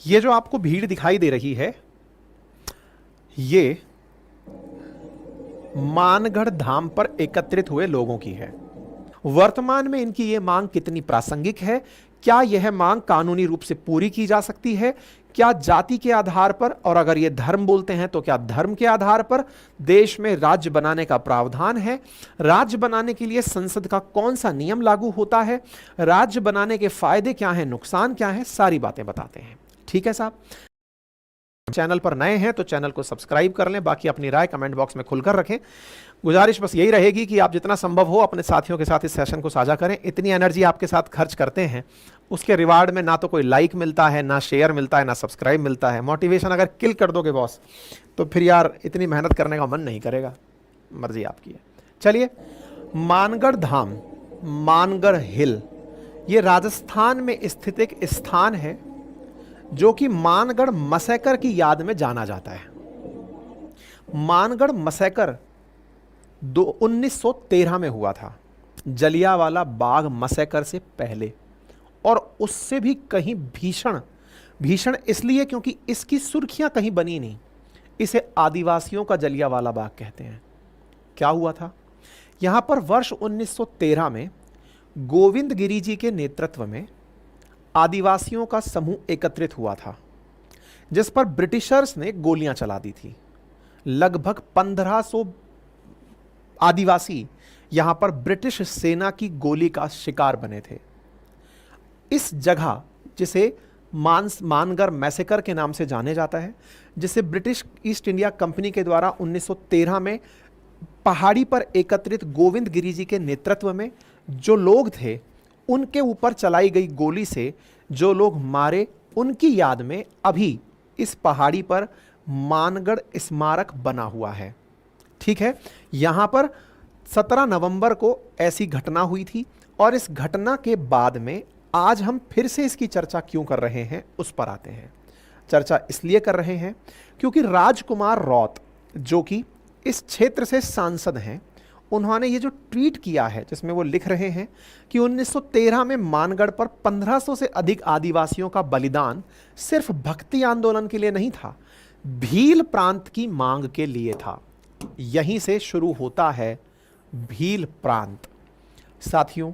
ये जो आपको भीड़ दिखाई दे रही है, ये मानगढ़ धाम पर एकत्रित हुए लोगों की है। वर्तमान में इनकी ये मांग कितनी प्रासंगिक है? क्या यह मांग कानूनी रूप से पूरी की जा सकती है? क्या जाति के आधार पर, और अगर ये धर्म बोलते हैं तो क्या धर्म के आधार पर देश में राज्य बनाने का प्रावधान है? राज्य बनाने के लिए संसद का कौन सा नियम लागू होता है? राज्य बनाने के फायदे क्या हैं, नुकसान क्या हैं, सारी बातें बताते हैं। ठीक है साहब। चैनल पर नए हैं तो चैनल को सब्सक्राइब कर लें, बाकी अपनी राय कमेंट बॉक्स में खुलकर रखें। गुजारिश बस यही रहेगी कि आप जितना संभव हो अपने साथियों के साथ इस सेशन को साझा करें। इतनी एनर्जी आपके साथ खर्च करते हैं, उसके रिवार्ड में ना तो कोई लाइक मिलता है, ना शेयर मिलता है, ना सब्सक्राइब मिलता है। मोटिवेशन अगर किल कर दोगे बॉस, तो फिर यार इतनी मेहनत करने का मन नहीं करेगा। मर्जी आपकी है। चलिए, मानगढ़ धाम, मानगढ़ हिल, ये राजस्थान में स्थित एक स्थान है जो कि मानगढ़ मसैकर की याद में जाना जाता है। मानगढ़ मसैकर 1913 में हुआ था, जलियांवाला बाग मसैकर से पहले, और उससे भी कहीं भीषण। भीषण इसलिए क्योंकि इसकी सुर्खियां कहीं बनी नहीं। इसे आदिवासियों का जलियांवाला बाग कहते हैं। क्या हुआ था यहां पर? वर्ष 1913 में गोविंद गिरी जी के नेतृत्व में आदिवासियों का समूह एकत्रित हुआ था, जिस पर ब्रिटिशर्स ने गोलियां चला दी थी। लगभग 1500 आदिवासी यहां पर ब्रिटिश सेना की गोली का शिकार बने थे। इस जगह, जिसे मानगढ़ मैसेकर के नाम से जाने जाता है, जिसे ब्रिटिश ईस्ट इंडिया कंपनी के द्वारा 1913 में पहाड़ी पर एकत्रित गोविंद गिरी जी के नेतृत्व में जो लोग थे, उनके ऊपर चलाई गई गोली से जो लोग मारे, उनकी याद में अभी इस पहाड़ी पर मानगढ़ स्मारक बना हुआ है। ठीक है। यहां पर 17 नवंबर को ऐसी घटना हुई थी, और इस घटना के बाद में आज हम फिर से इसकी चर्चा क्यों कर रहे हैं, उस पर आते हैं। चर्चा इसलिए कर रहे हैं क्योंकि राजकुमार रौत, जो कि इस क्षेत्र से सांसद हैं, उन्होंने ये जो ट्वीट किया है, जिसमें वो लिख रहे हैं कि 1913 में मानगढ़ पर 1500 से अधिक आदिवासियों का बलिदान सिर्फ भक्ति आंदोलन के लिए नहीं था, भील प्रांत की मांग के लिए था। यहीं से शुरू होता है भील प्रांत। साथियों,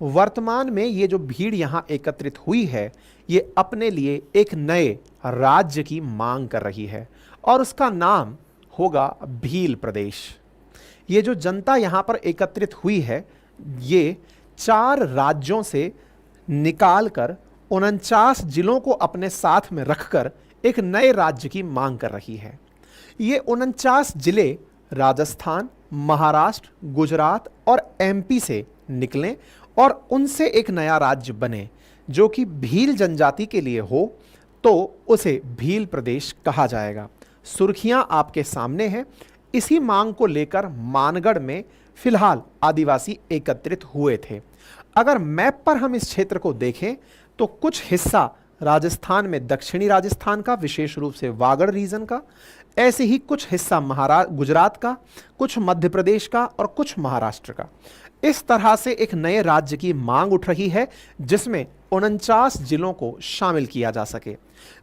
वर्तमान में ये जो भीड़ यहां एकत्रित हुई है, ये अपने लिए एक नए राज्य की मांग कर रही है, और उसका नाम होगा भील प्रदेश। ये जो जनता यहां पर एकत्रित हुई है, ये 4 राज्यों से निकालकर 49 जिलों को अपने साथ में रखकर एक नए राज्य की मांग कर रही है। ये 49 जिले राजस्थान, महाराष्ट्र, गुजरात और एमपी से निकलें और उनसे एक नया राज्य बने जो कि भील जनजाति के लिए हो, तो उसे भील प्रदेश कहा जाएगा। सुर्खियां आपके सामने हैं। इसी मांग को लेकर मानगढ़ में फिलहाल आदिवासी एकत्रित हुए थे। अगर मैप पर हम इस क्षेत्र को देखें तो कुछ हिस्सा राजस्थान में दक्षिणी राजस्थान का, विशेष रूप से वागड़ रीजन का, ऐसे ही कुछ हिस्सा गुजरात का, कुछ मध्य प्रदेश का और कुछ महाराष्ट्र का। इस तरह से एक नए राज्य की मांग उठ रही है जिसमें 49 जिलों को शामिल किया जा सके।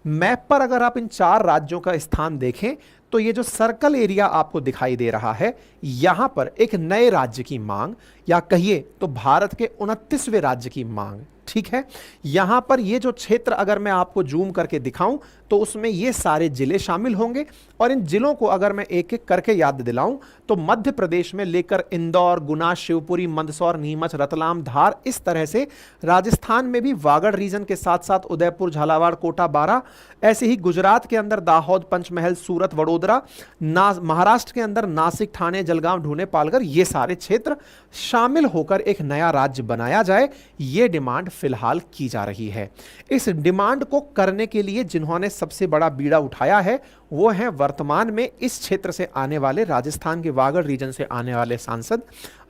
मैप पर अगर आप इन 4 राज्यों का स्थान देखें तो ये जो सर्कल एरिया आपको दिखाई दे रहा है, यहां पर एक नए राज्य की मांग, या कहिए तो भारत के 29वें राज्य की मांग। ठीक है। यहां पर ये जो क्षेत्र अगर मैं आपको जूम करके दिखाऊं तो उसमें ये सारे जिले शामिल होंगे, और इन जिलों को अगर मैं एक एक करके याद दिलाऊं तो मध्य प्रदेश में लेकर इंदौर, गुना, शिवपुरी, मंदसौर, नीमच, रतलाम, धार, इस तरह से राजस्थान में भी वागड़ रीजन के साथ साथ उदयपुर, झालावाड़, कोटा, बारां, ऐसे ही गुजरात के अंदर दाहोद, पंचमहल, सूरत, वडोदरा, महाराष्ट्र के अंदर नासिक, ठाणे, जलगांव, ढूंढे, पालघर, ये सारे क्षेत्र शामिल होकर एक नया राज्य बनाया जाए, ये डिमांड फिलहाल की जा रही है। इस डिमांड को करने के लिए जिन्होंने सबसे बड़ा बीड़ा उठाया है वो है वर्तमान में इस क्षेत्र से आने वाले, राजस्थान के वागड़ रीजन से आने वाले सांसद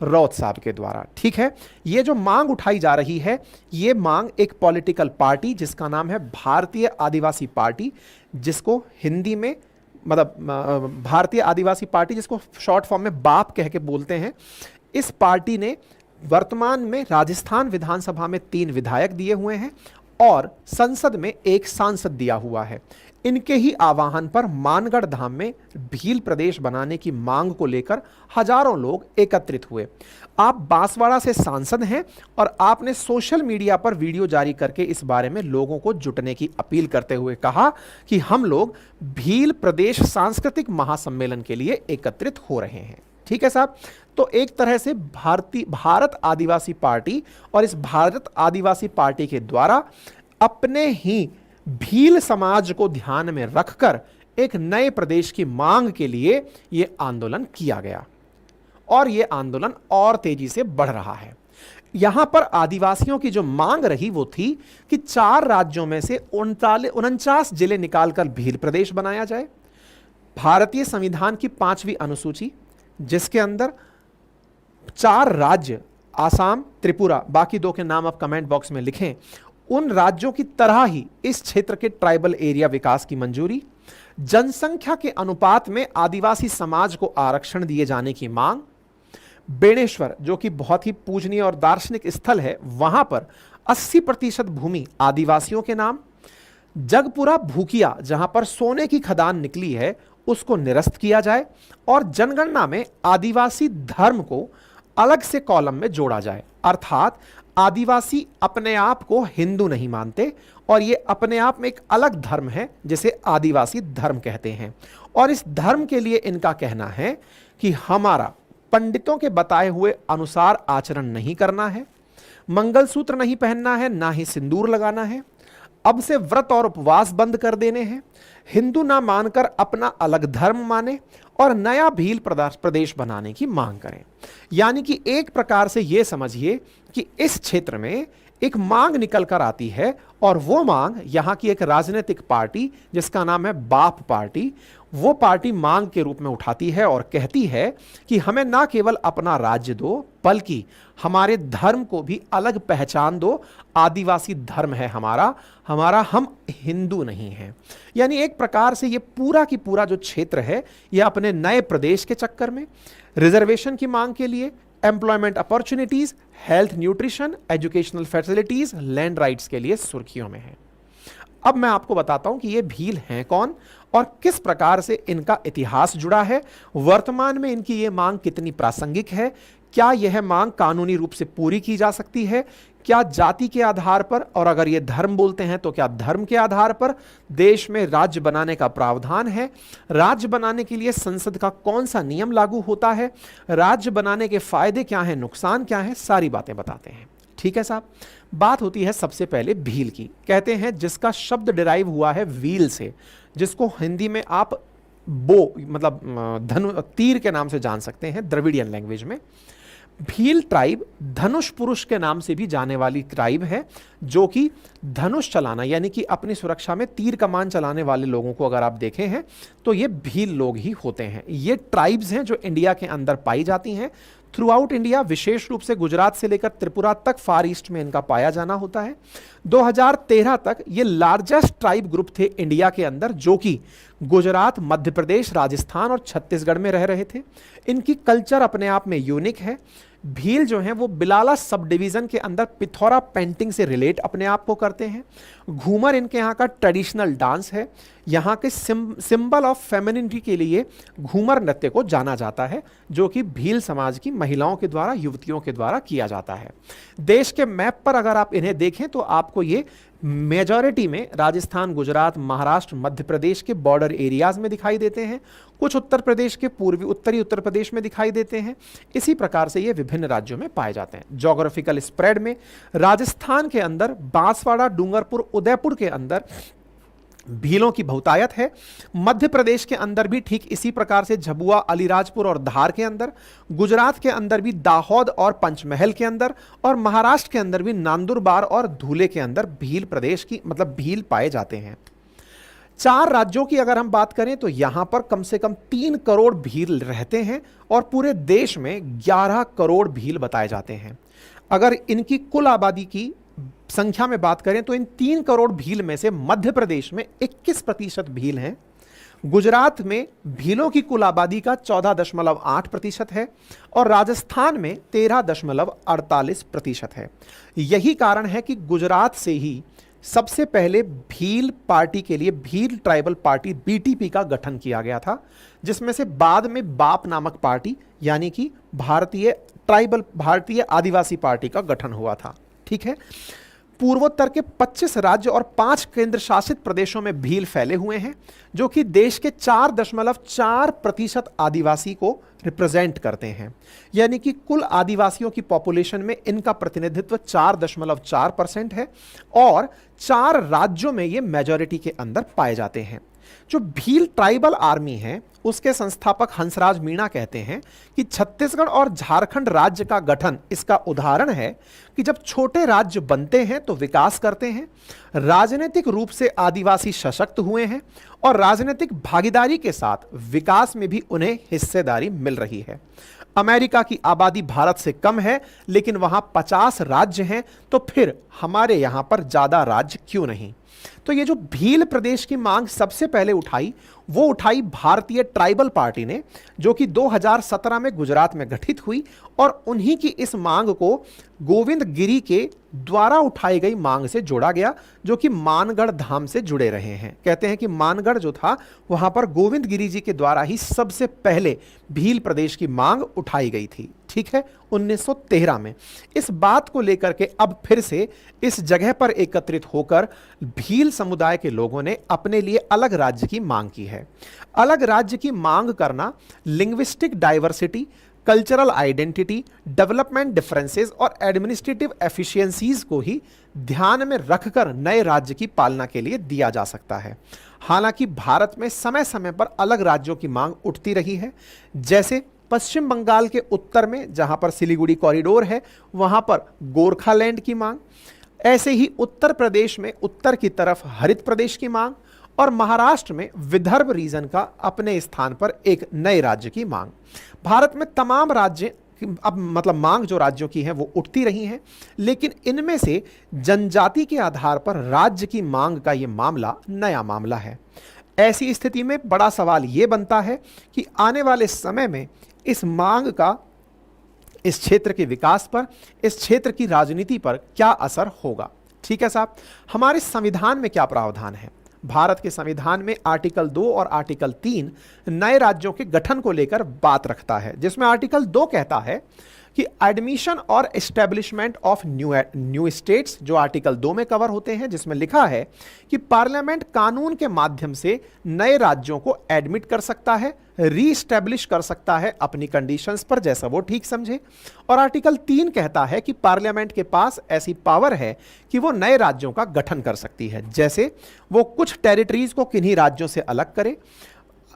रौत साहब के द्वारा। ठीक है। ये जो मांग उठाई जा रही है, ये मांग एक पॉलिटिकल पार्टी जिसका नाम है भारतीय आदिवासी पार्टी, जिसको हिंदी में मतलब भारतीय आदिवासी पार्टी, जिसको शॉर्ट फॉर्म में बाप कह के बोलते हैं, इस पार्टी ने वर्तमान में राजस्थान विधानसभा में 3 विधायक दिए हुए हैं और संसद में एक सांसद दिया हुआ है। इनके ही आह्वान पर मानगढ़ धाम में भील प्रदेश बनाने की मांग को लेकर हजारों लोग एकत्रित हुए। आप बांसवाड़ा से सांसद हैं और आपने सोशल मीडिया पर वीडियो जारी करके इस बारे में लोगों को जुटने की अपील करते हुए कहा कि हम लोग भील प्रदेश सांस्कृतिक महासम्मेलन के लिए एकत्रित हो रहे हैं। ठीक है साहब, तो एक तरह से भारत आदिवासी पार्टी और इस भारत आदिवासी पार्टी के द्वारा अपने ही भील समाज को ध्यान में रखकर एक नए प्रदेश की मांग के लिए यह आंदोलन किया गया और यह आंदोलन और तेजी से बढ़ रहा है। यहां पर आदिवासियों की जो मांग रही वो थी कि 4 राज्यों में से 49 जिले निकालकर भील प्रदेश बनाया जाए। भारतीय संविधान की 5वीं अनुसूची, जिसके अंदर 4 राज्य आसाम, त्रिपुरा, बाकी 2 के नाम आप कमेंट बॉक्स में लिखें, उन राज्यों की तरह ही इस क्षेत्र के ट्राइबल एरिया विकास की मंजूरी, जनसंख्या के अनुपात में आदिवासी समाज को आरक्षण दिए जाने की मांग, बेणेश्वर जो कि बहुत ही पूजनीय और दार्शनिक स्थल है, वहां पर 80% भूमि आदिवासियों के नाम, जगपुरा भूकिया जहां पर सोने की खदान निकली है उसको निरस्त किया जाए और जनगणना में आदिवासी धर्म को अलग से कॉलम में जोड़ा जाए। अर्थात आदिवासी अपने आप को हिंदू नहीं मानते और ये अपने आप में एक अलग धर्म है जिसे आदिवासी धर्म कहते हैं। और इस धर्म के लिए इनका कहना है कि हमारा पंडितों के बताए हुए अनुसार आचरण नहीं करना है, मंगलसूत्र नहीं पहनना है, ना ही सिंदूर लगाना है, अब से व्रत और उपवास बंद कर देने हैं, हिंदू ना मानकर अपना अलग धर्म माने और नया भील प्रदेश बनाने की मांग करें। यानी कि एक प्रकार से यह समझिए कि इस क्षेत्र में एक मांग निकल कर आती है और वो मांग यहां की एक राजनीतिक पार्टी जिसका नाम है बाप पार्टी, वो पार्टी मांग के रूप में उठाती है और कहती है कि हमें ना केवल अपना राज्य दो बल्कि हमारे धर्म को भी अलग पहचान दो। आदिवासी धर्म है हमारा, हम हिंदू नहीं हैं। यानी एक प्रकार से ये पूरा की पूरा जो क्षेत्र है ये अपने नए प्रदेश के चक्कर में रिजर्वेशन की मांग के लिए, employment opportunities, health, nutrition, educational facilities, land rights के लिए सुर्खियों में है। अब मैं आपको बताता हूं कि ये भील हैं कौन और किस प्रकार से इनका इतिहास जुड़ा है, वर्तमान में इनकी ये मांग कितनी प्रासंगिक है, क्या यह मांग कानूनी रूप से पूरी की जा सकती है, क्या जाति के आधार पर, और अगर ये धर्म बोलते हैं तो क्या धर्म के आधार पर देश में राज्य बनाने का प्रावधान है, राज्य बनाने के लिए संसद का कौन सा नियम लागू होता है, राज्य बनाने के फायदे क्या हैं, नुकसान क्या हैं, सारी बातें बताते हैं। ठीक है साहब, बात होती है सबसे पहले भील की। कहते हैं जिसका शब्द डिराइव हुआ है व्हील से, जिसको हिंदी में आप बो मतलब तीर के नाम से जान सकते हैं द्रविडियन लैंग्वेज में। भील ट्राइब धनुष पुरुष के नाम से भी जाने वाली ट्राइब है, जो कि धनुष चलाना यानी कि अपनी सुरक्षा में तीर कमान चलाने वाले लोगों को अगर आप देखें हैं तो ये भील लोग ही होते हैं। ये ट्राइब्स हैं जो इंडिया के अंदर पाई जाती हैं थ्रू आउट इंडिया, विशेष रूप से गुजरात से लेकर त्रिपुरा तक फार ईस्ट में इनका पाया जाना होता है। 2013 तक ये लार्जेस्ट ट्राइब ग्रुप थे इंडिया के अंदर, जो कि गुजरात, मध्य प्रदेश, राजस्थान और छत्तीसगढ़ में रह रहे थे। इनकी कल्चर अपने आप में यूनिक है। भील जो हैं वो बिलाला सब डिवीजन के अंदर पिथौरा पेंटिंग से रिलेट अपने आप को करते हैं। घूमर इनके यहाँ का ट्रेडिशनल डांस है। यहाँ के सिंबल ऑफ फेमिनिटी के लिए घूमर नृत्य को जाना जाता है, जो कि भील समाज की महिलाओं के द्वारा, युवतियों के द्वारा किया जाता है। देश के मैप पर अगर आप इन्हें देखें तो आपको ये मेजॉरिटी में राजस्थान, गुजरात, महाराष्ट्र, मध्य प्रदेश के बॉर्डर एरियाज में दिखाई देते हैं, कुछ उत्तर प्रदेश के उत्तरी उत्तर प्रदेश में दिखाई देते हैं। इसी प्रकार से ये विभिन्न राज्यों में पाए जाते हैं। ज्योग्राफिकल स्प्रेड में राजस्थान के अंदर बांसवाड़ा, डूंगरपुर, उदयपुर के अंदर भीलों की बहुतायत है। मध्य प्रदेश के अंदर भी ठीक इसी प्रकार से झबुआ, अलीराजपुर और धार के अंदर, गुजरात के अंदर भी दाहोद और पंचमहल के अंदर, और महाराष्ट्र के अंदर भी नंदुरबार और धुले के अंदर भील प्रदेश की भील पाए जाते हैं। 4 राज्यों की अगर हम बात करें तो यहां पर कम से कम 3 करोड़ भील रहते हैं और पूरे देश में 11 करोड़ भील बताए जाते हैं। अगर इनकी कुल आबादी की संख्या में बात करें तो इन 3 करोड़ भील में से मध्य प्रदेश में 21% भील हैं, गुजरात में भीलों की कुल आबादी का 14.8% है और राजस्थान में 13.48% है। यही कारण है कि गुजरात से ही सबसे पहले भील पार्टी के लिए भील ट्राइबल पार्टी बीटीपी का गठन किया गया था, जिसमें से बाद में बाप नामक पार्टी यानी कि भारतीय आदिवासी पार्टी का गठन हुआ था। ठीक है। पूर्वोत्तर के 25 राज्य और 5 केंद्र शासित प्रदेशों में भील फैले हुए हैं, जो कि देश के 4.4% आदिवासी को रिप्रेजेंट करते हैं। यानी कि कुल आदिवासियों की पॉपुलेशन में इनका प्रतिनिधित्व 4.4% है और 4 राज्यों में ये मेजॉरिटी के अंदर पाए जाते हैं। जो भील ट्राइबल आर्मी है उसके संस्थापक हंसराज मीणा कहते हैं कि छत्तीसगढ़ और झारखंड राज्य का गठन इसका उदाहरण है कि जब छोटे राज्य बनते हैं तो विकास करते हैं, राजनीतिक रूप से आदिवासी सशक्त हुए हैं और राजनीतिक भागीदारी के साथ विकास में भी उन्हें हिस्सेदारी मिल रही है। अमेरिका की आबादी भारत से कम है, लेकिन वहां 50 राज्य हैं, तो फिर हमारे यहां पर ज्यादा राज्य क्यों नहीं। तो ये जो भील प्रदेश की मांग सबसे पहले उठाई वो उठाई भारतीय ट्राइबल पार्टी ने, जो कि 2017 में गुजरात में गठित हुई और उन्हीं की इस मांग को गोविंद गिरी के द्वारा उठाई गई मांग से जोड़ा गया, जो कि मानगढ़ धाम से जुड़े रहे हैं। कहते हैं कि मानगढ़ जो था वहां पर गोविंद गिरी जी के द्वारा ही सबसे पहले भील प्रदेश की मांग उठाई गई थी। ठीक है, 1913 में। इस बात को लेकर के अब फिर से इस जगह पर एकत्रित होकर भील समुदाय के लोगों ने अपने लिए अलग राज्य की मांग की है। अलग राज्य की मांग करना linguistic diversity, cultural identity, development differences और एडमिनिस्ट्रेटिव एफिशिएंसीज को ही ध्यान में रखकर नए राज्य की पालना के लिए दिया जा सकता है। हालांकि भारत में समय समय पर अलग राज्यों की मांग उठती रही है, जैसे पश्चिम बंगाल के उत्तर में जहां पर सिलीगुड़ी कॉरिडोर है वहां पर गोरखालैंड की मांग, ऐसे ही उत्तर प्रदेश में उत्तर की तरफ हरित प्रदेश की मांग और महाराष्ट्र में विदर्भ रीजन का अपने स्थान पर एक नए राज्य की मांग। भारत में तमाम राज्य अब मतलब मांग जो राज्यों की है वो उठती रही हैं, लेकिन इनमें से जनजाति के आधार पर राज्य की मांग का ये मामला नया मामला है। ऐसी स्थिति में बड़ा सवाल ये बनता है कि आने वाले समय में इस मांग का इस क्षेत्र के विकास पर, इस क्षेत्र की राजनीति पर क्या असर होगा। ठीक है साहब, हमारे संविधान में क्या प्रावधान है? भारत के संविधान में आर्टिकल 2 और आर्टिकल 3 नए राज्यों के गठन को लेकर बात रखता है, जिसमें आर्टिकल 2 कहता है कि एडमिशन और एस्टेब्लिशमेंट ऑफ न्यू स्टेट्स, जो आर्टिकल 2 में कवर होते हैं, जिसमें लिखा है कि पार्लियामेंट कानून के माध्यम से नए राज्यों को एडमिट कर सकता है, रीस्टैब्लिश कर सकता है अपनी कंडीशंस पर, जैसा वो ठीक समझे। और आर्टिकल 3 कहता है कि पार्लियामेंट के पास ऐसी पावर है कि वो नए राज्यों का गठन कर सकती है, जैसे वो कुछ टेरिटरीज को किन्हीं राज्यों से अलग करे,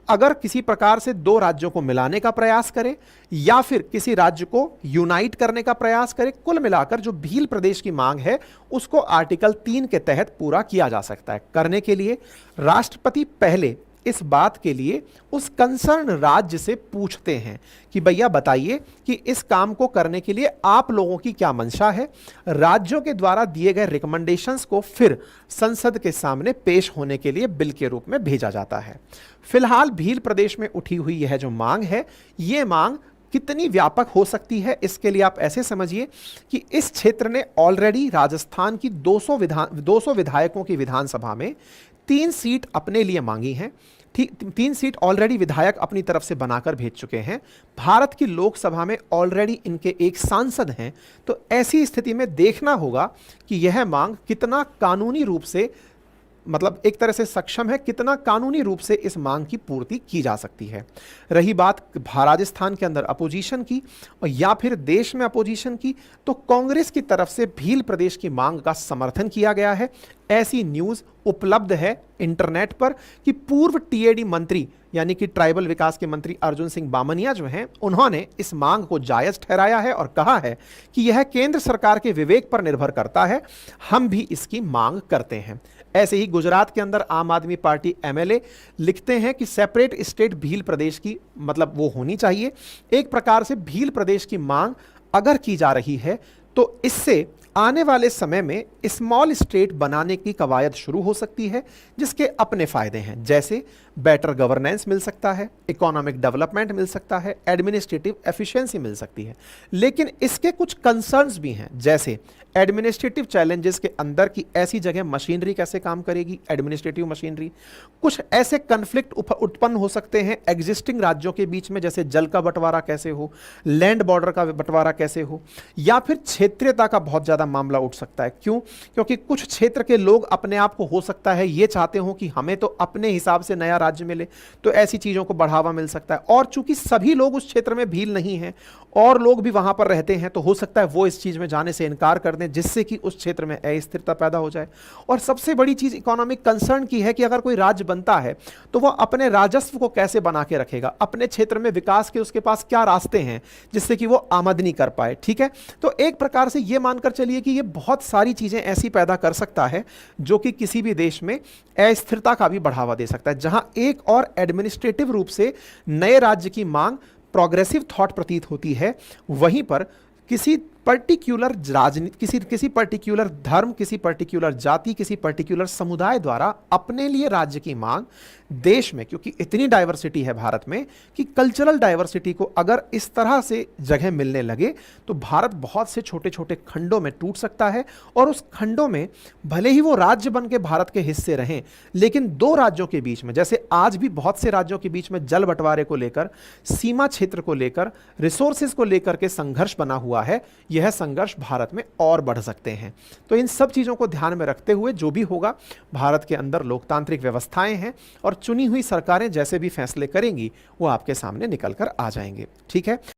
अगर किसी प्रकार से 2 राज्यों को मिलाने का प्रयास करे या फिर किसी राज्य को यूनाइट करने का प्रयास करे। कुल मिलाकर जो भील प्रदेश की मांग है उसको आर्टिकल 3 के तहत पूरा किया जा सकता है। करने के लिए राष्ट्रपति पहले इस बात के लिए उस कंसर्न राज्य से पूछते हैं कि भैया बताइए कि इस काम को करने के लिए आप लोगों की क्या मंशा है। राज्यों के द्वारा दिए गए रिकमेंडेशंस को फिर संसद के सामने पेश होने के लिए बिल के रूप में भेजा जाता है। फिलहाल भील प्रदेश में उठी हुई यह जो मांग है, ये मांग कितनी व्यापक हो सकती है, इसके लिए आप ऐसे समझिए कि इस क्षेत्र ने ऑलरेडी राजस्थान की 200 विधायकों की विधानसभा में 3 सीट अपने लिए मांगी हैं। 3 सीट ऑलरेडी विधायक अपनी तरफ से बनाकर भेज चुके हैं। भारत की लोकसभा में ऑलरेडी इनके एक सांसद हैं। तो ऐसी स्थिति में देखना होगा कि यह मांग कितना कानूनी रूप से मतलब एक तरह से सक्षम है, कितना कानूनी रूप से इस मांग की पूर्ति की जा सकती है। रही बात राजस्थान के अंदर अपोजिशन की या फिर देश में अपोजिशन की, तो कांग्रेस की तरफ से भील प्रदेश की मांग का समर्थन किया गया है। ऐसी न्यूज़ उपलब्ध है इंटरनेट पर कि पूर्व टीएडी मंत्री यानी कि ट्राइबल विकास के मंत्री अर्जुन सिंह बामनिया जो हैं, उन्होंने इस मांग को जायज़ ठहराया है और कहा है कि यह केंद्र सरकार के विवेक पर निर्भर करता है, हम भी इसकी मांग करते हैं। ऐसे ही गुजरात के अंदर आम आदमी पार्टी एमएलए लिखते हैं कि सेपरेट स्टेट भील प्रदेश की मतलब वो होनी चाहिए। एक प्रकार से भील प्रदेश की मांग अगर की जा रही है तो इससे आने वाले समय में स्मॉल स्टेट बनाने की कवायद शुरू हो सकती है, जिसके अपने फायदे हैं, जैसे बेटर गवर्नेंस मिल सकता है, इकोनॉमिक डेवलपमेंट मिल सकता है, एडमिनिस्ट्रेटिव एफिशिएंसी मिल सकती है। लेकिन इसके कुछ कंसर्न्स भी हैं, जैसे एडमिनिस्ट्रेटिव चैलेंजेस के अंदर की ऐसी जगह मशीनरी कैसे काम करेगी, एडमिनिस्ट्रेटिव मशीनरी। कुछ ऐसे कन्फ्लिक्ट उत्पन्न हो सकते हैं एग्जिस्टिंग राज्यों के बीच में, जैसे जल का बंटवारा कैसे हो, लैंड बॉर्डर का बंटवारा कैसे हो, या फिर क्षेत्रीयता का बहुत ज़्यादा मामला उठ सकता है। क्यों? क्योंकि कुछ क्षेत्र के लोग अपने आप को हो सकता है ये चाहते हो कि हमें तो अपने हिसाब से नया राज्य मिले, तो ऐसी चीज़ों को बढ़ावा मिल सकता है। और चूंकि सभी लोग उस क्षेत्र में भील नहीं हैं और लोग भी वहां पर रहते हैं, तो हो सकता है वो इस चीज़ में जाने से इनकार कर दें, जिससे कि उस क्षेत्र में अस्थिरता पैदा हो जाए। और सबसे बड़ी चीज़ इकोनॉमिक कंसर्न की है कि अगर कोई राज्य बनता है तो वह अपने राजस्व को कैसे बना के रखेगा, अपने क्षेत्र में विकास के उसके पास क्या रास्ते हैं जिससे कि वो आमदनी कर पाए। ठीक है, तो एक प्रकार से ये मानकर चलिए कि ये बहुत सारी चीज़ें ऐसी पैदा कर सकता है जो कि किसी भी देश में अस्थिरता का भी बढ़ावा दे सकता है। जहां एक और एडमिनिस्ट्रेटिव रूप से नए राज्य की मांग प्रोग्रेसिव थॉट प्रतीत होती है, वहीं पर किसी पर्टिक्यूलर राजनीति, किसी पर्टिक्यूलर धर्म, किसी पर्टिक्यूलर जाति, किसी पर्टिक्यूलर समुदाय द्वारा अपने लिए राज्य की मांग देश में, क्योंकि इतनी डाइवर्सिटी है भारत में कि कल्चरल डाइवर्सिटी को अगर इस तरह से जगह मिलने लगे तो भारत बहुत से छोटे छोटे खंडों में टूट सकता है। और उस खंडों में भले ही वो राज्य बन के भारत के हिस्से रहें, लेकिन दो राज्यों के बीच में, जैसे आज भी बहुत से राज्यों के बीच में जल बंटवारे को लेकर, सीमा क्षेत्र को लेकर, रिसोर्सेज को लेकर के संघर्ष बना हुआ है, यह संघर्ष भारत में और बढ़ सकते हैं। तो इन सब चीज़ों को ध्यान में रखते हुए जो भी होगा, भारत के अंदर लोकतांत्रिक व्यवस्थाएं हैं और चुनी हुई सरकारें जैसे भी फैसले करेंगी वो आपके सामने निकल कर आ जाएंगे। ठीक है।